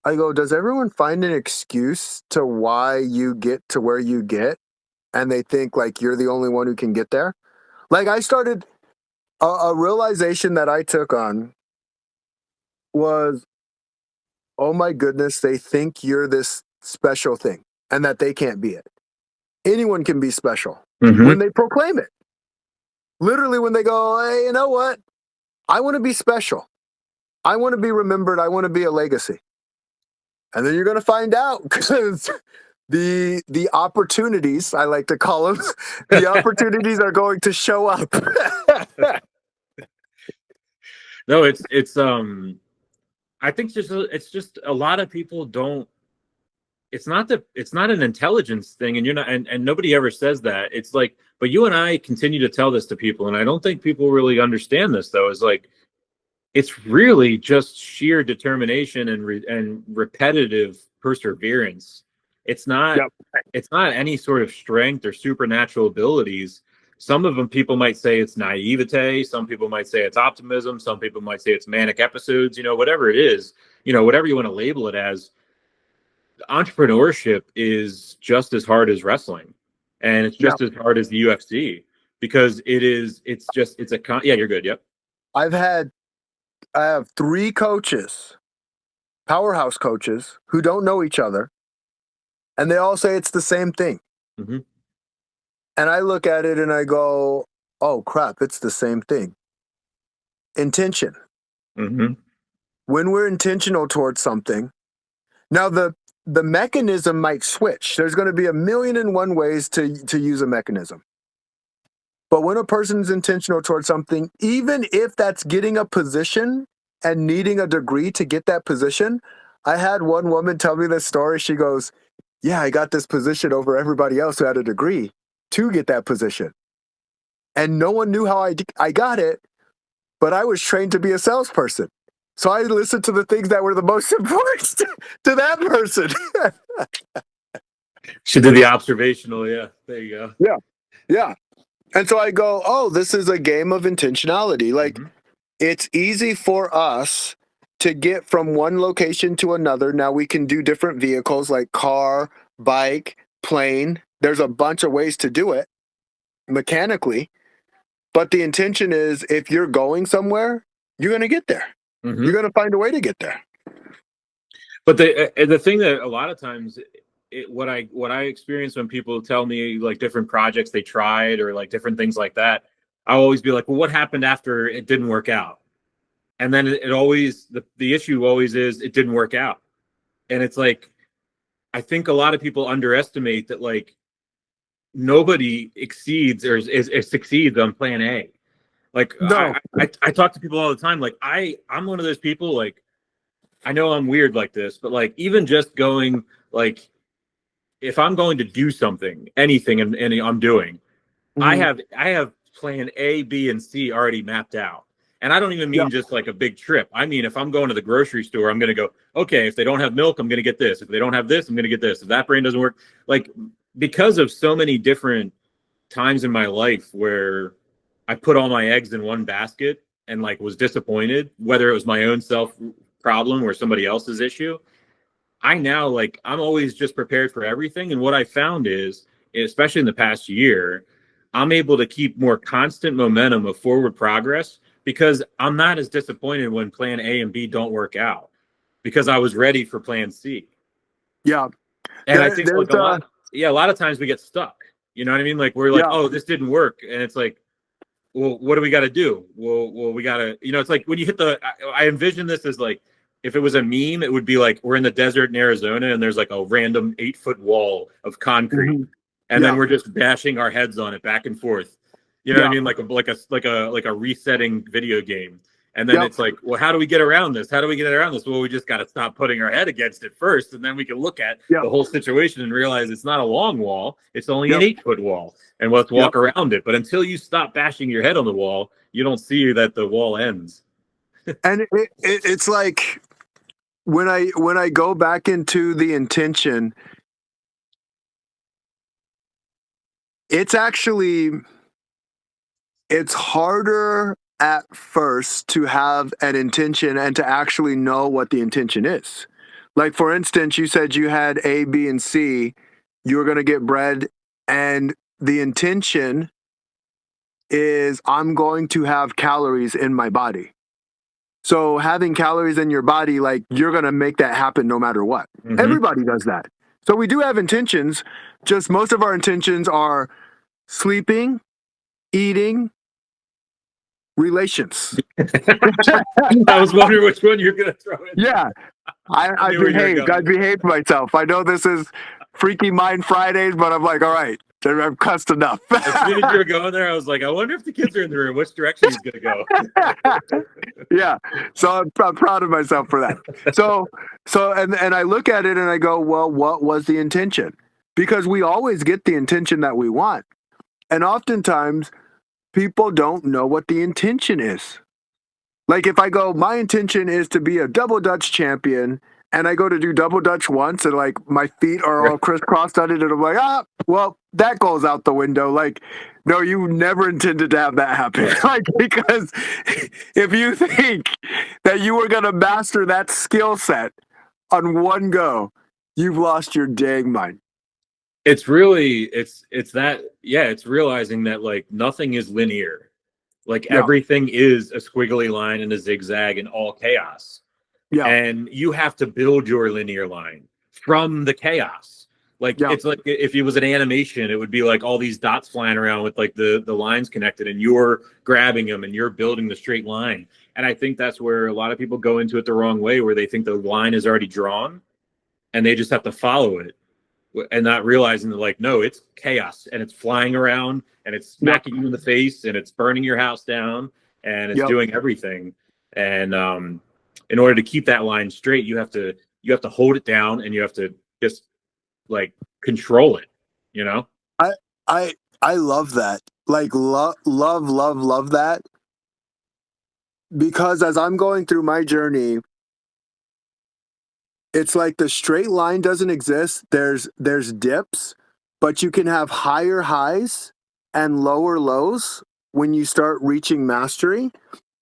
I go, does everyone find an excuse to why you get to where you get? And they think, like, you're the only one who can get there. Like, I started, a realization that I took on was, oh my goodness, they think you're this special thing and that they can't be it. Anyone can be special when they proclaim it. Literally, when they go, hey, you know what? I want to be special. I want to be remembered. I want to be a legacy. And then you're going to find out, because the opportunities, I like to call them, the opportunities are going to show up. No, I think it's just a lot of people don't. It's not an intelligence thing, and you're not, and nobody ever says that. It's like, but you and I continue to tell this to people, and I don't think people really understand this, though. Is like, it's really just sheer determination and repetitive perseverance. It's not any sort of strength or supernatural abilities. Some of them, people might say it's naivete. Some people might say it's optimism. Some people might say it's manic episodes. Whatever it is, whatever you want to label it as. Entrepreneurship is just as hard as wrestling, and it's just as hard as the UFC, because it's you're good. Yep. I have 3 coaches, powerhouse coaches, who don't know each other, and they all say it's the same thing. Mm-hmm. And I look at it and I go, oh crap, it's the same thing. Intention. Mm-hmm. When we're intentional towards something, now the mechanism might switch. There's going to be 1,000,001 ways to use a mechanism. But when a person's intentional towards something, even if that's getting a position and needing a degree to get that position, I had one woman tell me this story. She goes, yeah, I got this position over everybody else who had a degree to get that position. And no one knew how I got it, but I was trained to be a salesperson. So I listened to the things that were the most important to that person. She did the observational. Yeah, there you go. Yeah. Yeah. And so I go, oh, this is a game of intentionality. Like, Mm-hmm. it's easy for us to get from one location to another. Now we can do different vehicles like car, bike, plane. There's a bunch of ways to do it mechanically. But the intention is if you're going somewhere, you're going to get there. Mm-hmm. You're going to find a way to get there. But the thing that a lot of times, what I experience when people tell me like different projects they tried or like different things like that, I'll always be like, well, what happened after it didn't work out? And then it always, the issue always is it didn't work out. And it's like, I think a lot of people underestimate that like nobody exceeds or succeeds on plan A. Like No. I talk to people all the time. Like I'm one of those people, like, I know I'm weird like this, but like even just going, like, if I'm going to do something, anything, and I'm doing, Mhm. I have plan A, B, and C already mapped out. And I don't even mean Yeah. just like a big trip. I mean, if I'm going to the grocery store, I'm going to go, okay, if they don't have milk, I'm going to get this. If they don't have this, I'm going to get this. If that brand doesn't work, like, because of so many different times in my life where I put all my eggs in one basket and like was disappointed, whether it was my own self problem or somebody else's issue, I now, like, I'm always just prepared for everything. And what I found is, especially in the past year, I'm able to keep more constant momentum of forward progress because I'm not as disappointed when plan A and B don't work out because I was ready for plan C. Yeah. And I think There's like a lot of times we get stuck. You know what I mean? Like we're like, yeah. oh, this didn't work. And it's like, well, what do we got to do? Well, we got to, it's like when you hit I envision this as like, if it was a meme, it would be like we're in the desert in Arizona and there's like a random 8-foot wall of concrete, Mhm. and then Yeah. we're just bashing our heads on it back and forth. You know what I Yeah. mean? Like a resetting video game. And then Yep. it's like, well, how do we get around this? How do we get around this? Well, we just got to stop putting our head against it first, and then we can look at Yep. the whole situation and realize it's not a long wall; it's only an Yep. 8-foot wall, and let's walk around it. But until you stop bashing your head on the wall, you don't see that the wall ends. And it's like when I go back into the intention, it's actually it's harder at first to have an intention and to actually know what the intention is. Like, for instance, you said you had A, B, and C. You were going to get bread, and the intention is I'm going to have calories in my body. So having calories in your body, like, you're going to make that happen no matter what. Mm-hmm. Everybody does that. So we do have intentions, just most of our intentions are sleeping, eating, relations. I was wondering which one you're going to throw in. Yeah. I knew where you were behaved. I going. behaved myself. I know this is FreeMind Fridays, but I'm like, all right, I've cussed enough. As soon as you were going there, I was like, I wonder if the kids are in the room, which direction he's going to go. Yeah. So I'm proud of myself for that. So and I look at it and I go, well, what was the intention? Because we always get the intention that we want. And oftentimes people don't know what the intention is. Like if I go, my intention is to be a double Dutch champion, and I go to do double Dutch once, and like my feet are all crisscrossed on it, and I'm like, well, that goes out the window. Like, no, you never intended to have that happen. Like, because if you think that you were gonna master that skill set on one go, you've lost your dang mind. It's really, it's that, yeah, it's realizing that like nothing is linear. Like Yeah. everything is a squiggly line and a zigzag and all chaos. Yeah. And you have to build your linear line from the chaos. Like Yeah. it's like if it was an animation, it would be like all these dots flying around with like the lines connected, and you're grabbing them and you're building the straight line. And I think that's where a lot of people go into it the wrong way, where they think the line is already drawn and they just have to follow it, and not realizing that, like, no, it's chaos and it's flying around and it's Yep. smacking you in the face and it's burning your house down and it's Yep. doing everything. And in order to keep that line straight, you have to hold it down, and you have to just like control it, you know? I I love that. Like love that, because as I'm going through my journey, it's like the straight line doesn't exist. There's dips, but you can have higher highs and lower lows when you start reaching mastery.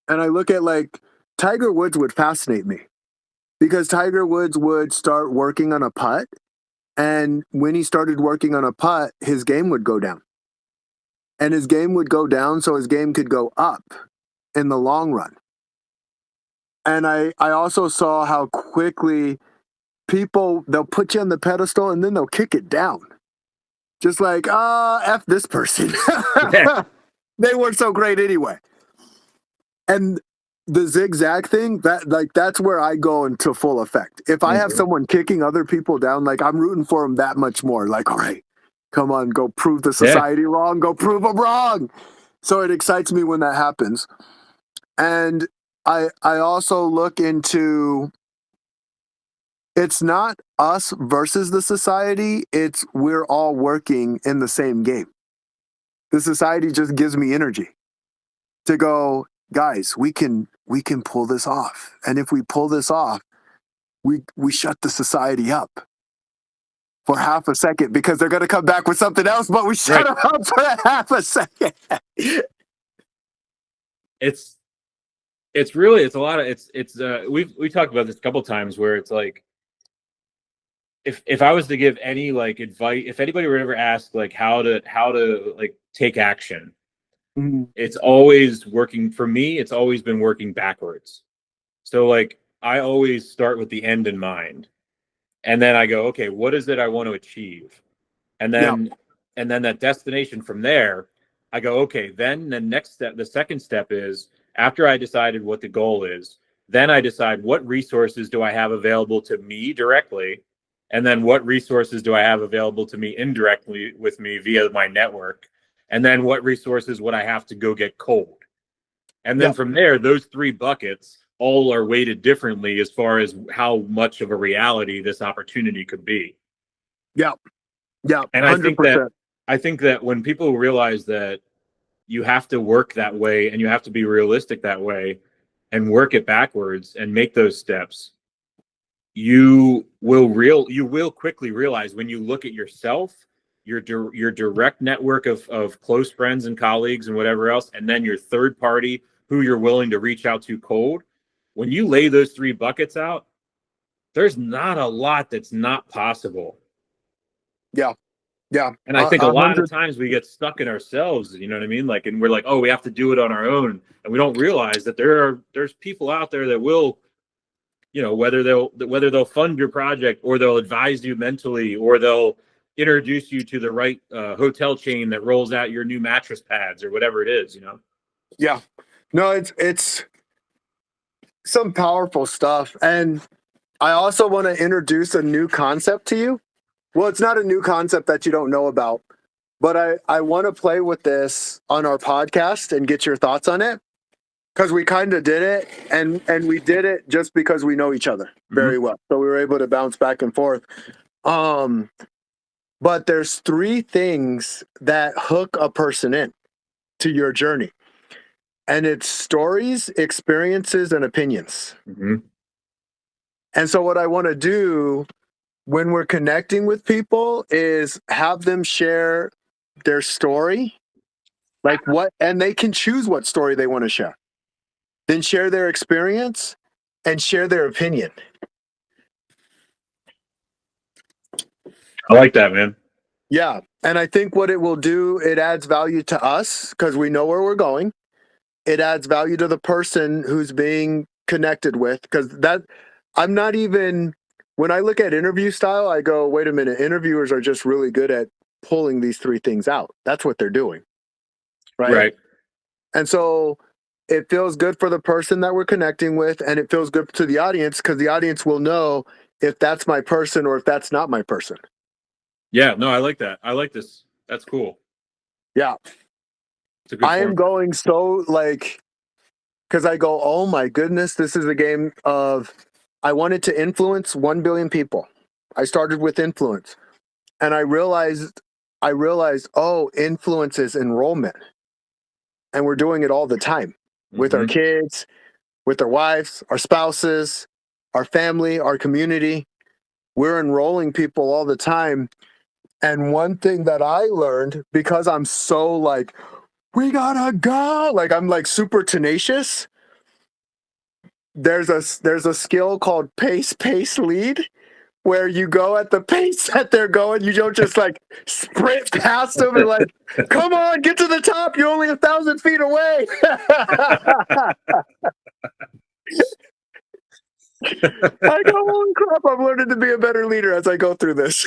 And I look at like Tiger Woods would fascinate me, because Tiger Woods would start working on a putt, and when he started working on a putt, his game would go down. And his game would go down so his game could go up in the long run. And I also saw how quickly people, they'll put you on the pedestal and then they'll kick it down. Just like, F this person. Yeah. They weren't so great anyway. And the zigzag thing, that's where I go into full effect. If I have someone kicking other people down, like I'm rooting for them that much more. Like, all right, come on, go prove the society wrong, go prove them wrong. So it excites me when that happens. And I also look into, it's not us versus the society, it's we're all working in the same game. The society just gives me energy to go, guys, we can pull this off. And if we pull this off, we shut the society up for half a second, because they're going to come back with something else, but we shut them up for half a second. It's really, it's a lot of, it's we talked about this a couple times, where it's like, if I was to give any like advice, if anybody were ever asked like how to like take action, it's always working for me. It's always been working backwards. So like I always start with the end in mind, and then I go, okay, what is it I want to achieve? And then that destination from there, I go, okay, then the next step, the second step is, after I decided what the goal is, then I decide what resources do I have available to me directly, and then what resources do I have available to me indirectly with me via my network, and then what resources would I have to go get cold. And then from there, those three buckets all are weighted differently as far as how much of a reality this opportunity could be. Yeah. And 100%. I think that when people realize that you have to work that way and you have to be realistic that way and work it backwards and make those steps, you will quickly realize, when you look at yourself, your direct network of close friends and colleagues and whatever else, and then your third party who you're willing to reach out to cold, when you lay those three buckets out, there's not a lot that's not possible. Yeah. And I think a lot of 100. times we get stuck in ourselves, you know what I mean? Like, and we're like, oh, we have to do it on our own. And we don't realize that there's people out there that will, whether they'll fund your project, or they'll advise you mentally, or they'll introduce you to the right hotel chain that rolls out your new mattress pads or whatever it is, Yeah. No, it's some powerful stuff. And I also want to introduce a new concept to you. Well, it's not a new concept that you don't know about, but I want to play with this on our podcast and get your thoughts on it, because we kind of did it, and we did it just because we know each other very well. So we were able to bounce back and forth. But there's three things that hook a person in to your journey. And it's stories, experiences, and opinions. And so what I want to do when we're connecting with people is have them share their story, like what, and they can choose what story they want to share. Then share their experience and share their opinion. I like that, man. Yeah. And I think what it will do, it adds value to us because we know where we're going. It adds value to the person who's being connected with, because that I'm not even when I look at interview style, I go, wait a minute, interviewers are just really good at pulling these three things out. That's what they're doing. Right. Right. And so it feels good for the person that we're connecting with, and it feels good to the audience because the audience will know if that's my person or if that's not my person. Yeah, no, I like that. I like this. That's cool. Yeah. It's a good I am format. going so like, because I go, oh my goodness, this is a game of, I wanted to influence 1 billion people. I started with influence, and I realized, oh, influence is enrollment. And we're doing it all the time with our Mm-hmm. kids, with our wives, our spouses, our family, our community. We're enrolling people all the time. And one thing that I learned, because I'm so like, we gotta go, like I'm like super tenacious. There's a skill called pace lead, where you go at the pace that they're going. You don't just like sprint past them and like, come on, get to the top. You're only 1,000 feet away. I go, holy crap, I'm learning to be a better leader as I go through this.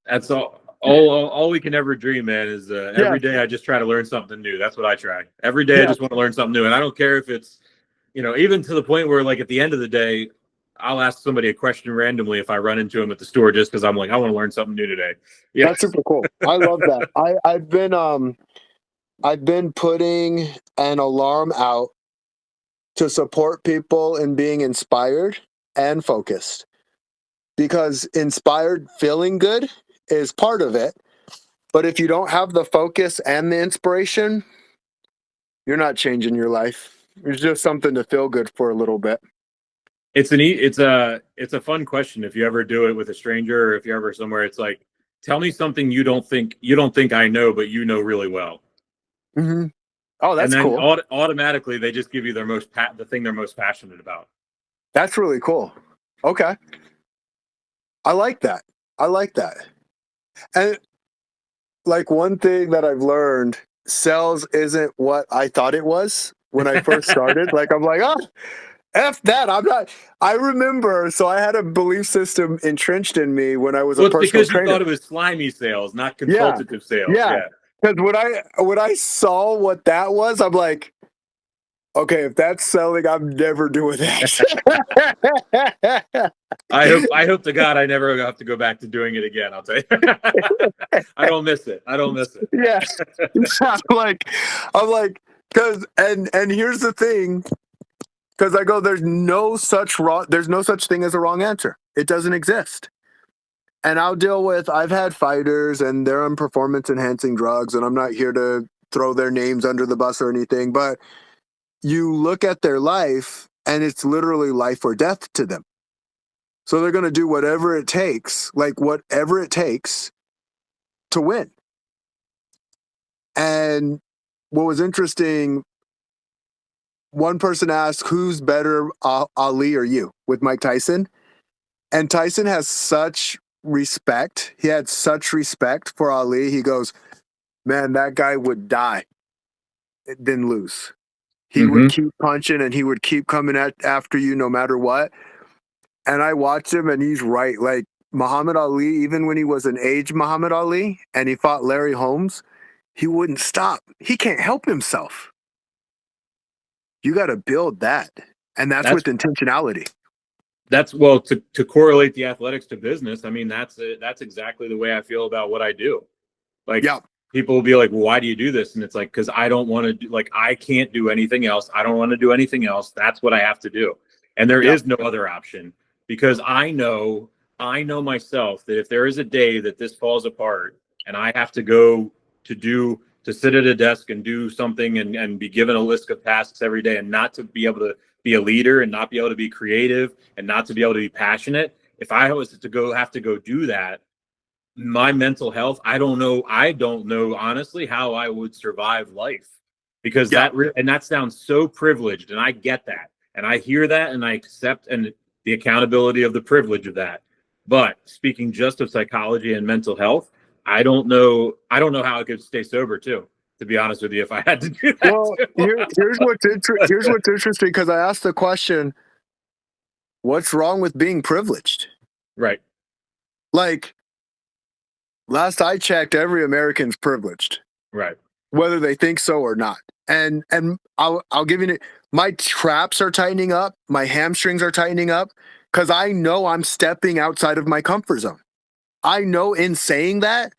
That's all we can ever dream, man, is Yeah, every day I just try to learn something new. That's what I try. Every day I yeah, just want to learn something new. And I don't care if it's, even to the point where like at the end of the day, I'll ask somebody a question randomly if I run into them at the store just because I'm like, I want to learn something new today. Yeah. that's super cool. I love that. I've been putting an alarm out to support people in being inspired and focused, because inspired feeling good is part of it. But if you don't have the focus and the inspiration, you're not changing your life. It's just something to feel good for a little bit. It's a fun question if you ever do it with a stranger or if you're ever somewhere. It's like, tell me something you don't think I know, but you know really well. Mm-hmm. Oh, And that's then cool. automatically they just give you the thing they're most passionate about. That's really cool. Okay. I like that. I like that. And like one thing that I've learned, sales isn't what I thought it was when I first started. Like I'm like, oh, F that. I'm not. I remember, so I had a belief system entrenched in me when I was a Well, it's personal because you trainer. thought it was slimy sales, not Yeah. consultative sales. Yeah. Yeah. Because when I saw what that was, I'm like, okay, if that's selling, I'm never doing that. I hope to God I never have to go back to doing it again. I'll tell you. I don't miss it. I don't miss it. Yeah. I'm like, and here's the thing, because I go, there's no such thing as a wrong answer. It doesn't exist. And I've had fighters and they're on performance enhancing drugs, and I'm not here to throw their names under the bus or anything, but you look at their life and it's literally life or death to them. So they're going to do whatever it takes, to win. And what was interesting, one person asked, who's better, Ali or you, with Mike Tyson? And Tyson has such respect. He had such respect for Ali. He goes, man, that guy would die, then lose. He would Mm-hmm. keep punching and he would keep coming after you no matter what. And I watched him and he's right. Like Muhammad Ali, even when he was an aged Muhammad Ali and he fought Larry Holmes, he wouldn't stop. He can't help himself. You got to build that. And that's That's with intentionality. that's well to correlate the athletics to business. I mean, that's exactly the way I feel about what I do. Like Yeah. people will be like, well, why do you do this? And it's like, because I don't want to do, like, I can't do anything else. I don't want to do anything else. That's what I have to do. And there Yeah. is no other option, because I know myself that if there is a day that this falls apart and I have to go to sit at a desk and do something and be given a list of tasks every day and not to be able to be a leader and not be able to be creative and not to be able to be passionate, if I was to have to go do that, my mental health, I don't know honestly how I would survive life, because Yeah. and that sounds so privileged, and I get that and I hear that and I accept and the accountability of the privilege of that. But speaking just of psychology and mental health, I don't know how I could stay sober too, to be honest with you, if I had to do that. Well, here's what's interesting, because I asked the question, what's wrong with being privileged? Right. Like, last I checked, every American's privileged, Right. whether they think so or not. And I'll give you, my traps are tightening up, my hamstrings are tightening up, because I know I'm stepping outside of my comfort zone. I know in saying that,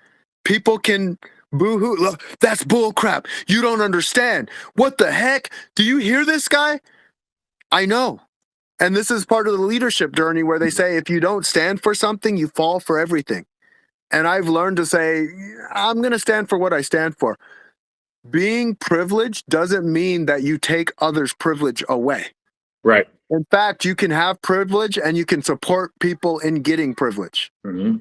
people can boo-hoo. Look, that's bull crap. You don't understand. What the heck? Do you hear this guy? I know. And this is part of the leadership journey where they say, if you don't stand for something, you fall for everything. And I've learned to say, I'm going to stand for what I stand for. Being privileged doesn't mean that you take others' privilege away. Right. In fact, you can have privilege and you can support people in getting privilege. Mm-hmm.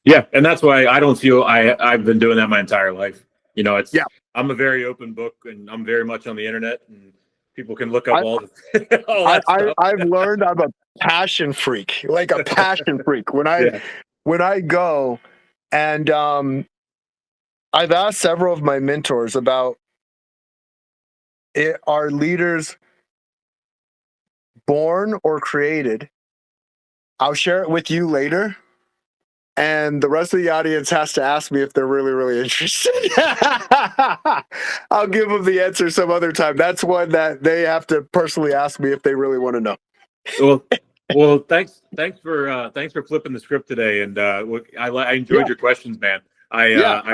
Yeah, and that's why I don't feel I've been doing that my entire life. You know, it's I'm a very open book, and I'm very much on the internet, and people can look up all that stuff. I've learned I'm a passion freak, like a passion freak. When I go, and I've asked several of my mentors about are leaders born or created? I'll share it with you later. And the rest of the audience has to ask me if they're really, really interested. I'll give them the answer some other time. That's one that they have to personally ask me if they really want to know. Well, thanks for flipping the script today, and I enjoyed your questions, man. I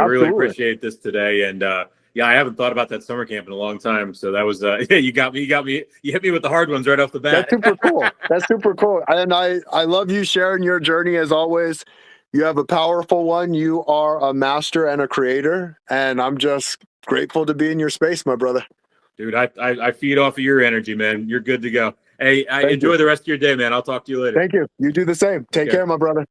really appreciate this today, and I haven't thought about that summer camp in a long time, so that was you hit me with the hard ones right off the bat. That's super cool. That's super cool, and I love you sharing your journey as always. You have a powerful one. You are a master and a creator, and I'm just grateful to be in your space, my brother. Dude, I feed off of your energy, man. You're good to go. Hey, enjoy the rest of your day, man. I'll talk to you later. Thank you. You do the same. Take care, my brother.